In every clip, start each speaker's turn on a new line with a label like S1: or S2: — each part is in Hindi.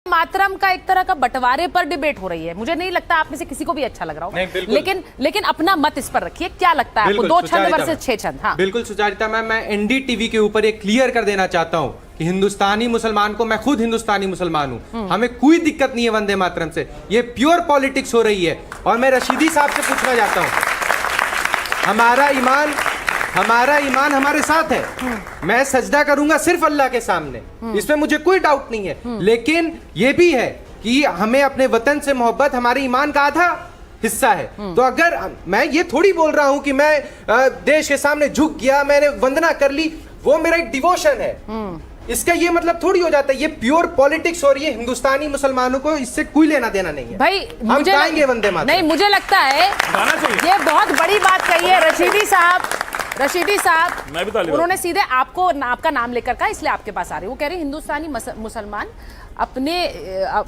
S1: मातरम का एक तरह का बंटवारे पर डिबेट हो रही है। मुझे नहीं लगता आप में से किसी को भी अच्छा लग रहा हो, लेकिन अपना मत इस पर रखिए। क्या लगता है आपको, 2 छंद वर्सेस 6 छंद? हाँ
S2: बिल्कुल सुचारिता मैम, मैं एनडीटीवी के ऊपर एक क्लियर कर देना चाहता हूं कि हिंदुस्तानी मुसलमान को, मैं खुद हिंदुस्तानी मुसलमान हूं, हमें कोई दिक्कत नहीं है वंदे मातरम से। ये प्योर पॉलिटिक्स हो रही है। और मैं रशीदी साहब से पूछना चाहता हूं, हमारा ईमान हमारे साथ है। मैं सजदा करूंगा सिर्फ अल्लाह के सामने, इसमें मुझे कोई डाउट नहीं है। लेकिन ये भी है कि हमें अपने वतन से मोहब्बत हमारे ईमान का आधा हिस्सा है। तो अगर मैं ये थोड़ी बोल रहा हूं कि मैं देश के सामने झुक गया, मैंने वंदना कर ली, वो मेरा एक डिवोशन है, इसका ये मतलब थोड़ी हो जाता है। ये प्योर पॉलिटिक्स हो रही है। हिंदुस्तानी मुसलमानों को इससे कोई लेना देना नहीं है।
S1: भाई
S2: हम गाएंगे वंदे मातरम।
S1: नहीं, मुझे लगता है ये बहुत बड़ी बात कही है रशीदी साहब। उन्होंने सीधे आपका नाम लेकर कहा, इसलिए आपके पास आ रही। वो कह रही हिंदुस्तानी मुसलमान अपने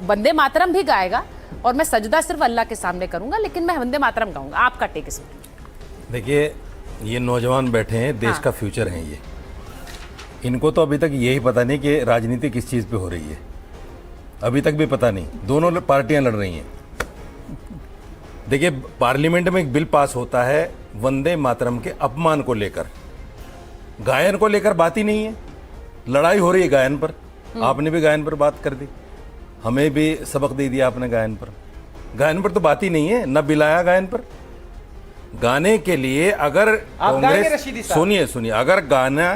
S1: वंदे मातरम भी गाएगा और मैं सजदा सिर्फ अल्लाह के सामने करूंगा, लेकिन मैं वंदे मातरम गाऊंगा। आपका टेक इसमें?
S3: देखिए, ये नौजवान बैठे हैं, देश का फ्यूचर है ये। इनको तो अभी तक यही पता नहीं कि राजनीति किस चीज़ पे हो रही है, अभी तक भी पता नहीं। दोनों पार्टियां लड़ रही हैं। देखिए, पार्लियामेंट में एक बिल पास होता है वंदे मातरम के अपमान को लेकर, गायन को लेकर बात ही नहीं है। लड़ाई हो रही है गायन पर। आपने भी गायन पर बात कर दी, हमें भी सबक दे दिया आपने गायन पर। गायन पर तो बात ही नहीं है, न बिल आया गायन पर। गाने के लिए अगर कांग्रेस, सुनिए, अगर गाना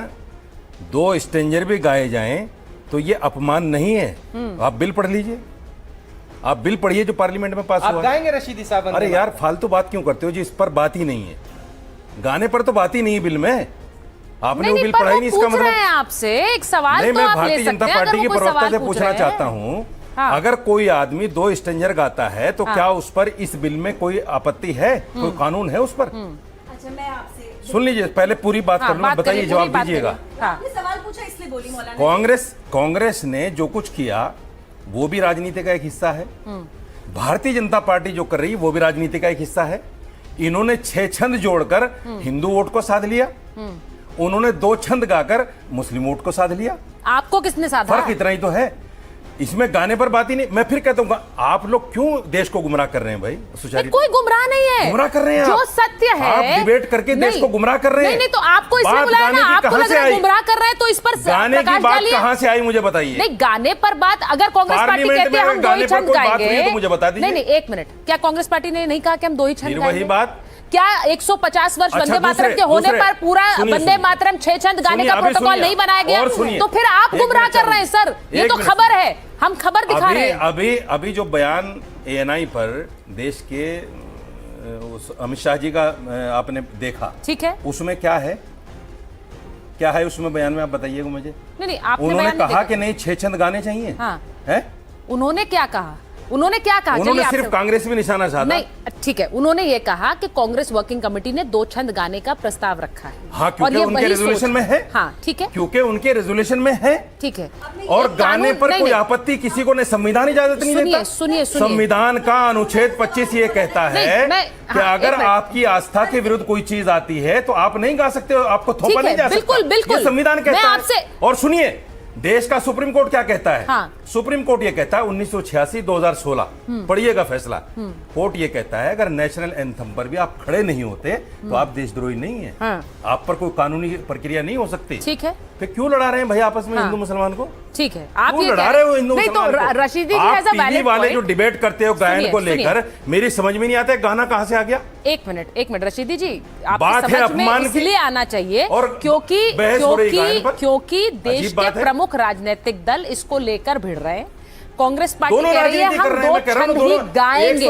S3: 2 स्ट्रेंजर भी गाए जाएं तो ये अपमान नहीं है। आप बिल पढ़ लीजिए, आप बिल पढ़िए जो पार्लियामेंट में पास हुआ।
S2: गाएंगे रशीदी साहब?
S3: अरे यार, फालतू बात क्यों करते हो जी? इस पर बात ही नहीं है, गाने पर तो बात ही नहीं है बिल में। आपने वो बिल पढ़ा ही नहीं, इसका मतलब
S1: आपसे एक सवाल
S3: नहीं।
S1: तो
S3: मैं
S1: आप
S3: भारतीय जनता पार्टी के प्रवक्ता से पूछना चाहता हूँ, अगर कोई आदमी 2 स्ट्रेंजर गाता है तो क्या उस पर इस बिल में कोई आपत्ति है? कोई कानून है उस पर?
S4: अच्छा, मैं आपसे
S3: सुन लीजिए, पहले पूरी बात कर लो, बताइए, जवाब दीजिएगा।
S4: सवाल पूछा इसलिए बोली मौलाना।
S3: कांग्रेस ने जो कुछ किया वो भी राजनीति का एक हिस्सा है। भारतीय जनता पार्टी जो कर रही है वो भी राजनीति का एक हिस्सा है। इन्होंने 6 छंद जोड़कर हिंदू वोट को साध लिया, उन्होंने 2 छंद गाकर मुस्लिम वोट को साध लिया।
S1: आपको किसने साधा?
S3: फर्क इतना ही तो है, इसमें गाने पर बात ही नहीं। मैं फिर कहता हूँ, आप लोग क्यों देश को गुमराह कर रहे हैं भाई? सुचारी,
S1: कोई गुमराह नहीं है,
S3: गुमराह कर रहे हैं
S1: जो सत्य है।
S3: आप डिबेट करके देश को गुमराह कर रहे हैं।
S1: नहीं, तो आपको इसलिए बुलाया ना, आपको लग रहा है गुमराह कर रहे हैं, तो इस पर
S3: गाने की बात कहां से आई मुझे बताइए।
S1: नहीं, गाने पर बात, अगर कांग्रेस पार्टी कहती है हम 2 ही छंद गाएंगे
S3: तो मुझे बता दीजिए।
S1: नहीं, 1 मिनट, क्या कांग्रेस पार्टी ने नहीं कहा कि हम 2 ही छंद गाएंगे?
S3: वही बात,
S1: क्या 150 वर्ष वंदे मातरम के होने पर पूरा वंदे मातरम 6 छंद गाने का प्रोटोकॉल नहीं बनाया गया? तो फिर आप गुमराह कर रहे हैं सर। ये तो खबर है, हम खबर दिखा रहे हैं।
S3: अभी जो बयान एएनआई पर देश के अमित शाह जी का आपने देखा, ठीक है, उसमें क्या है उसमें बयान में? आप बताइएगा मुझे।
S1: नहीं, आपने
S3: उन्होंने कहा कि नहीं 6 छंद गाने चाहिए।
S1: हाँ,
S3: है?
S1: उन्होंने क्या कहा? उन्होंने
S3: सिर्फ कांग्रेस में निशाना साधा।
S1: नहीं, ठीक है, उन्होंने ये कहा कि कांग्रेस वर्किंग कमेटी ने 2 छंद गाने का प्रस्ताव रखा है।
S3: हाँ, क्योंकि उनके रेजोल्यूशन में है।
S1: हाँ, ठीक है,
S3: क्योंकि उनके रेजोल्यूशन में है,
S1: ठीक है।
S3: और गाने पर कोई आपत्ति किसी को नहीं, संविधान इजाजत नहीं देता।
S1: सुनिए,
S3: संविधान का अनुच्छेद 25 ये कहता है कि अगर आपकी आस्था के विरुद्ध कोई चीज आती है तो आप नहीं गा सकते हो, आपको थोपा नहीं जा सकता।
S1: बिल्कुल,
S3: संविधान कहता है। और सुनिए, देश का सुप्रीम कोर्ट क्या कहता है?
S1: हाँ।
S3: सुप्रीम कोर्ट ये कहता है 1986-2016, पढ़िएगा फैसला। कोर्ट ये कहता है अगर नेशनल एंथम पर भी आप खड़े नहीं होते तो आप देशद्रोही नहीं है। हाँ। आप पर कोई कानूनी प्रक्रिया नहीं हो सकती।
S1: ठीक है,
S3: फिर क्यों लड़ा रहे हैं भाई आपस में? हाँ। हिंदू मुसलमान को?
S1: ठीक है, आप
S3: क्यों लड़ा रहे हो हिंदू मुसलमान को?
S1: रशीदी जी,
S3: आप टीवी वाले जो डिबेट करते हो गायन को लेकर, मेरी समझ में नहीं आता है गाना कहां से आ गया।
S1: एक मिनट रशीदी जी,
S3: बात है अपमान की,
S1: इसलिए आना चाहिए क्योंकि देश के प्रमुख राजनीतिक दल इसको लेकर भिड़ रहे हैं। कांग्रेस पार्टी कह रही है हम 2 छंद ही गाएंगे।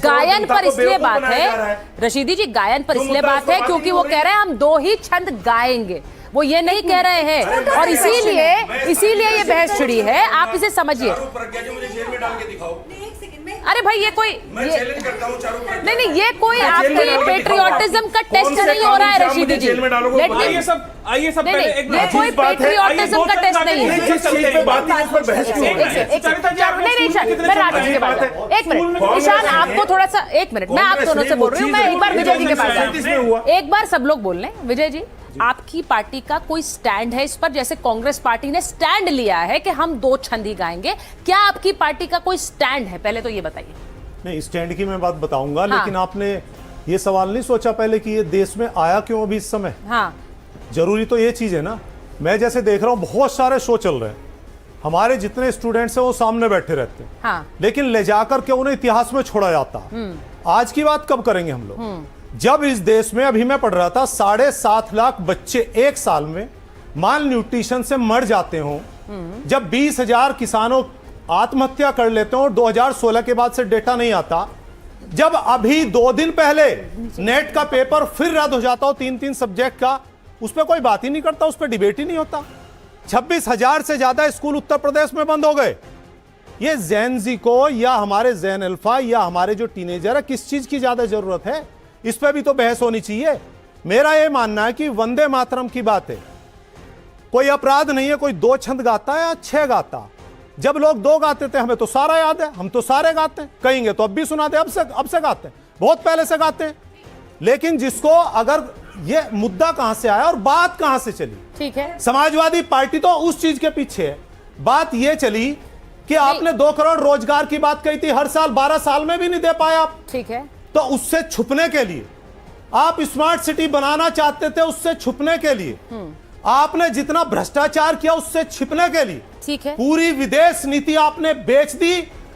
S1: गायन पर इसलिए बात है रशीदी जी, गायन पर इसलिए बात है क्योंकि वो कह रहे हैं हम 2 ही छंद गाएंगे, वो ये नहीं कह रहे हैं, और इसीलिए ये बहस छिड़ी है। आप इसे समझिए। अरे भाई, ये कोई नहीं, ये कोई आपकी पेट्रियोटिज्म का टेस्ट नहीं हो रहा है रशीदी जी।
S5: आइए सब पहले एक
S1: ये कोई पेट्रियोटिज्म का टेस्ट नहीं है।
S3: जिस चीज पे बात है उस पर बहस क्यों हो रही है?
S1: नहीं, ईशान, मैं राठी के पास जाऊं। एक मिनट ईशान, आपको थोड़ा सा, एक मिनट, मैं आप दोनों से बोल रही हूँ, मैं एक बार विजय जी के पास जाऊँ। एक बार सब लोग बोल लें। विजय जी, आपकी पार्टी का कोई स्टैंड है इस पर? जैसे कांग्रेस पार्टी ने स्टैंड लिया है कि हम 2 छंद ही गाएंगे, क्या आपकी पार्टी का कोई स्टैंड है? पहले तो ये बताइए।
S6: नहीं, स्टैंड की मैं बात बताऊंगा, लेकिन आपने ये सवाल नहीं सोचा पहले कि ये देश में आया क्यों अभी इस समय?
S1: हाँ,
S6: जरूरी तो ये चीज है ना। मैं जैसे देख रहा हूं बहुत सारे शो चल रहे हैं, हमारे जितने स्टूडेंट्स हैं वो सामने बैठे रहते हैं,
S1: हाँ,
S6: लेकिन ले जाकर के उन्हें इतिहास में छोड़ा जाता है। आज की बात कब करेंगे हम लोग? जब इस देश में, अभी मैं पढ़ रहा था, 7.5 लाख बच्चे एक साल में माल न्यूट्रिशन से मर जाते हो, जब 20,000 किसानों आत्महत्या कर लेते हो और 2016 के बाद से डेटा नहीं आता, जब अभी 2 दिन पहले नेट का पेपर फिर रद्द हो जाता हो 3-3 सब्जेक्ट का, उस पर कोई बात ही नहीं करता, उस पर डिबेट ही नहीं होता। 26,000 से ज्यादा स्कूल उत्तर प्रदेश में बंद हो गए। ये जैन जी को या हमारे जैन अल्फा या हमारे जो टीनेजर है, किस चीज की ज्यादा जरूरत है? इस पर भी तो बहस होनी चाहिए। मेरा यह मानना है कि वंदे मातरम की बात है, कोई अपराध नहीं है कोई 2 छंद गाता है या 6 गाता। जब लोग 2 गाते थे, हमें तो सारा याद है, हम तो सारे गाते हैं, कहेंगे तो अब भी सुनाते, अब से गाते हैं, बहुत पहले से गाते हैं। लेकिन जिसको, अगर ये मुद्दा कहां से आया और बात कहां से चली?
S1: ठीक है,
S6: समाजवादी पार्टी तो उस चीज के पीछे है। बात ये चली कि आपने 2 करोड़ रोजगार की बात कही थी, हर साल 12 साल में भी नहीं दे पाए आप।
S1: ठीक है,
S6: तो उससे छुपने के लिए आप स्मार्ट सिटी बनाना चाहते थे, उससे छुपने के लिए आपने जितना भ्रष्टाचार किया, उससे छिपने के लिए
S1: ठीक है,
S6: पूरी विदेश नीति आपने बेच दी,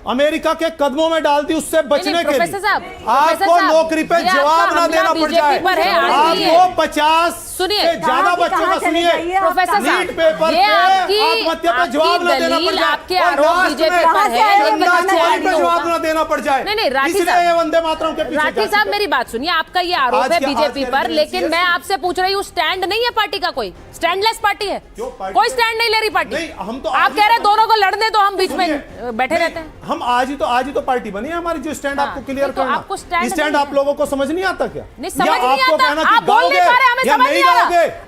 S6: अमेरिका के कदमों में डाल दी, उससे बचने के लिए आपको नौकरी पे जवाब ना देना पड़ जाए। आपको 50 से ज्यादा बच्चों का, सुनिए,
S1: प्रोफेसर
S6: नीट पेपर पे आत्महत्या पे जवाब ना देना पड़ जाए,
S1: आपके आरोप बीजेपी पर है,
S6: जवाब ना देना पड़ जाए।
S1: नहीं, राठी
S6: इसलिए ये वंदे मातरम के पीछे।
S1: राठी साहब, मेरी बात सुनिए, आपका ये आरोप है बीजेपी पर, लेकिन मैं आपसे पूछ रही हूँ, स्टैंड नहीं है पार्टी का? कोई स्टैंडलेस पार्टी है? कोई स्टैंड नहीं ले रही पार्टी?
S6: हम तो
S1: आप कह रहे हैं दोनों को लड़ने दो, हम बीच में बैठे रहते हैं।
S6: हम आज ही तो पार्टी बनी है हमारी, जो स्टैंड आपको क्लियर करना।
S1: आपको
S6: स्टैंड आप लोगों को समझ नहीं आता क्या?
S1: नहीं, समझ नहीं आता, आप बोल नहीं पा रहे, हमें समझ नहीं आ रहा।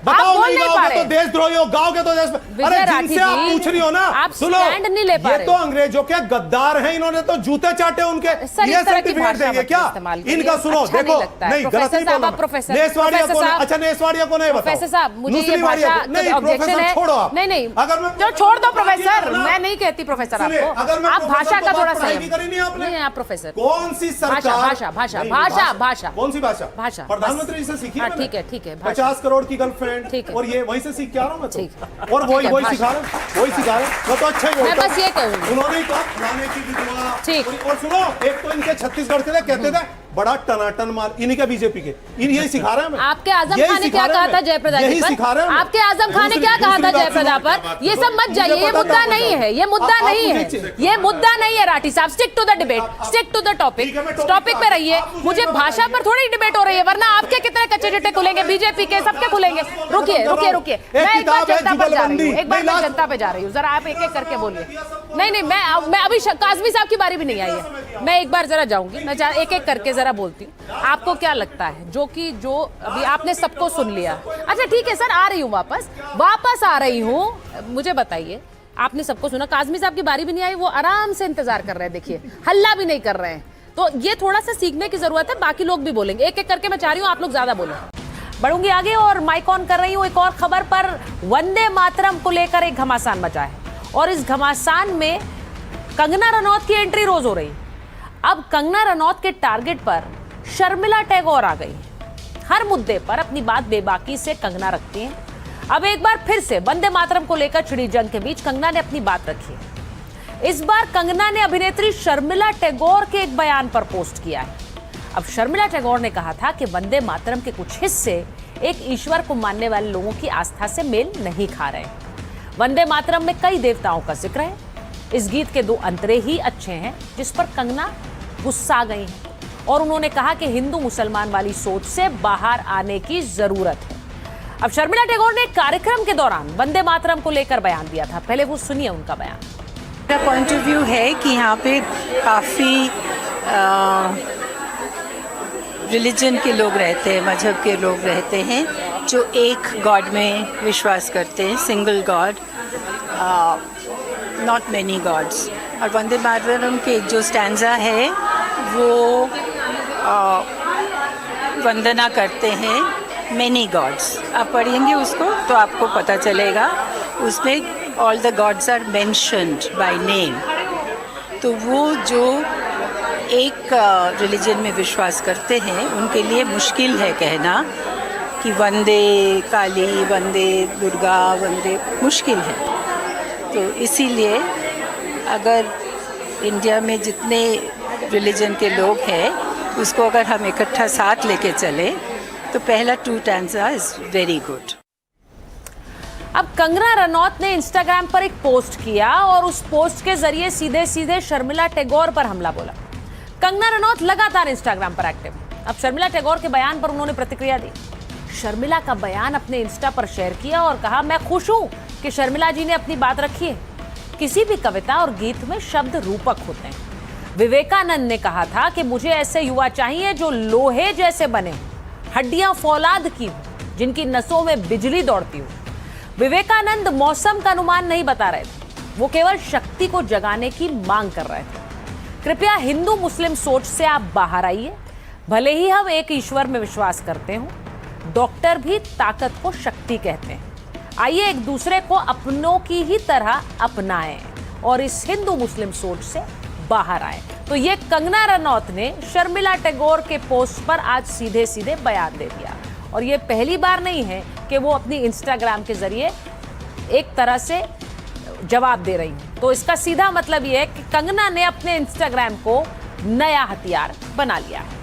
S6: बताओ, नहीं गाओगे तो देशद्रोही हो, गाओगे तो देश। अरे जिनसे आप पूछ रही हो ना, सुनो, ये तो अंग्रेजों के गद्दार हैं, इन्होंने तो जूते चाटे उनके, ये सर्टिफिकेट देंगे क्या इनका? सुनो, देखो, नहीं, गलत नहीं बोल रहा। नेसवाड़िया को, अच्छा नेसवाड़िया को नहीं बताओ,
S1: प्रोफेसर साहब, मुझे ये भाषा
S6: ऑब्जेक्शन है, छोड़ो आप।
S1: नहीं,
S6: अगर मैं
S1: छोड़ दो प्रोफेसर, मैं नहीं कहती प्रोफेसर आपको, आप भाषा का थोड़ा सा
S6: नहीं,
S1: आप प्रोफेसर
S6: कौन सी सरकार,
S1: भाषा
S6: कौन सी भाषा? प्रधानमंत्री से सीखी है।
S1: ठीक है,
S6: 50 करोड़ की गर्लफ्रेंड, और ये वहीं से सीख के आ रहा हूं मैं तो, और वही सिखा रहा है, वो तो अच्छा ही
S1: मैं बस ये कहूंगी,
S6: उन्होंने कहा फलाने की विधवा।
S1: ठीक।
S6: और सुनो, एक तो इनके छत्तीसगढ़ के कहते थे बड़ा टनाटन माल, इन्हीं के बीजेपी के, यही सिखा रहे हैं।
S1: आपके आजम खान ने क्या कहा था जयप्रदा जी पर? आपके आजम खान ने क्या कहा था जयप्रदा पर? ये सब मत जाइए, ये मुद्दा नहीं है, ये मुद्दा नहीं है, ये मुद्दा नहीं है। राठी साहब, stick to the debate, stick to the topic, topic पे रहिए। मुझे भाषा पर थोड़ी डिबेट हो रही है, वरना आपके कितने कच्चे चिट्टे खुलेंगे, बीजेपी के सबके खुलेंगे। रुकिए, मैं एक बार जनता पर जा रही हूँ, मैं जनता पे जा रही हूँ, जरा आप एक एक करके बोलिए। नहीं, मैं अभी काजमी साहब की बारी भी नहीं आई है, मैं एक बार जरा जाऊंगी, मैं एक एक करके जरा बोलती हूँ। आपको क्या लगता है, जो अभी आपने सबको सुन लिया? अच्छा ठीक है सर, आ रही हूँ, वापस आ रही हूँ। मुझे बताइए, आपने सबको सुना, काजमी साहब की बारी भी नहीं आई, वो आराम से इंतजार कर रहे हैं, देखिए हल्ला भी नहीं कर रहे हैं। तो ये थोड़ा सा सीखने की जरूरत है, बाकी लोग भी बोलेंगे, एक एक करके मैं चाह रही हूँ आप लोग ज्यादा बोलें। बढ़ूंगी आगे और माइक ऑन कर रही हूँ। एक और खबर पर, वंदे मातरम को लेकर एक घमासान मचा है, और इस घमासान में कंगना रनौत की एंट्री रोज हो रही। अब कंगना रनौत के टारगेट पर शर्मिला टैगोर आ गई। हर मुद्दे पर अपनी बात बेबाकी से कंगना रखती हैं। अब एक बार फिर से वंदे मातरम को लेकर छिड़ी जंग के बीच कंगना ने अपनी बात रखी है। इस बार कंगना ने अभिनेत्री शर्मिला टैगोर के एक बयान पर पोस्ट किया है। अब शर्मिला टैगोर ने कहा था कि वंदे मातरम के कुछ हिस्से एक ईश्वर को मानने वाले लोगों की आस्था से मेल नहीं खा रहे। वंदे मातरम में कई देवताओं का जिक्र है। इस गीत के 2 अंतरे ही अच्छे हैं, जिस पर कंगना गुस्सा गई हैं, और उन्होंने कहा कि हिंदू मुसलमान वाली सोच से बाहर आने की जरूरत है। अब शर्मिला टैगोर ने कार्यक्रम के दौरान वंदे मातरम को लेकर बयान दिया था, पहले वो सुनिए उनका बयान।
S7: मेरा पॉइंट ऑफ व्यू है कि यहाँ पे काफ़ी रिलीजन के लोग रहते हैं, मजहब के लोग रहते हैं, जो एक गॉड में विश्वास करते हैं, single god, not many gods. और वंदे मातरम के जो स्टैंजा है वो वंदना करते हैं मेनी गॉड्स। आप पढ़ेंगे उसको तो आपको पता चलेगा, उसमें all the gods are mentioned by name. तो वो जो एक रिलीजन में विश्वास करते हैं उनके लिए मुश्किल है कहना कि वंदे काली, वंदे दुर्गा, वंदे, मुश्किल है। तो इसीलिए अगर इंडिया में जितने रिलीजन के लोग हैं उसको अगर हम इकट्ठा साथ लेके चले तो पहला 2 स्टैंजा इज वेरी गुड।
S1: अब कंगना रनौत ने इंस्टाग्राम पर एक पोस्ट किया और उस पोस्ट के जरिए सीधे सीधे शर्मिला टैगोर पर हमला बोला। कंगना रनौत लगातार इंस्टाग्राम पर एक्टिव। अब शर्मिला टैगोर के बयान पर उन्होंने प्रतिक्रिया दी। शर्मिला का बयान अपने इंस्टा पर शेयर किया और कहा, मैं खुश हूं कि शर्मिला जी ने अपनी बात रखी है। किसी भी कविता और गीत में शब्द रूपक होते हैं। विवेकानंद ने कहा था कि मुझे ऐसे युवा चाहिए जो लोहे जैसे बने, हड्डियां फौलाद की हो, जिनकी नसों में बिजली दौड़ती हो। विवेकानंद मौसम का अनुमान नहीं बता रहे थे, वो केवल शक्ति को जगाने की मांग कर रहे थे। कृपया हिंदू मुस्लिम सोच से आप बाहर आइए। भले ही हम एक ईश्वर में विश्वास करते हो, डॉक्टर भी ताकत को शक्ति कहते हैं। आइए एक दूसरे को अपनों की ही तरह अपनाएं और इस हिंदू मुस्लिम सोच से बाहर आए। तो ये कंगना रनौत ने शर्मिला टैगोर के पोस्ट पर आज सीधे सीधे बयान दे दिया और ये पहली बार नहीं है कि वो अपनी इंस्टाग्राम के जरिए एक तरह से जवाब दे रही हैं। तो इसका सीधा मतलब ये है कि कंगना ने अपने इंस्टाग्राम को नया हथियार बना लिया है।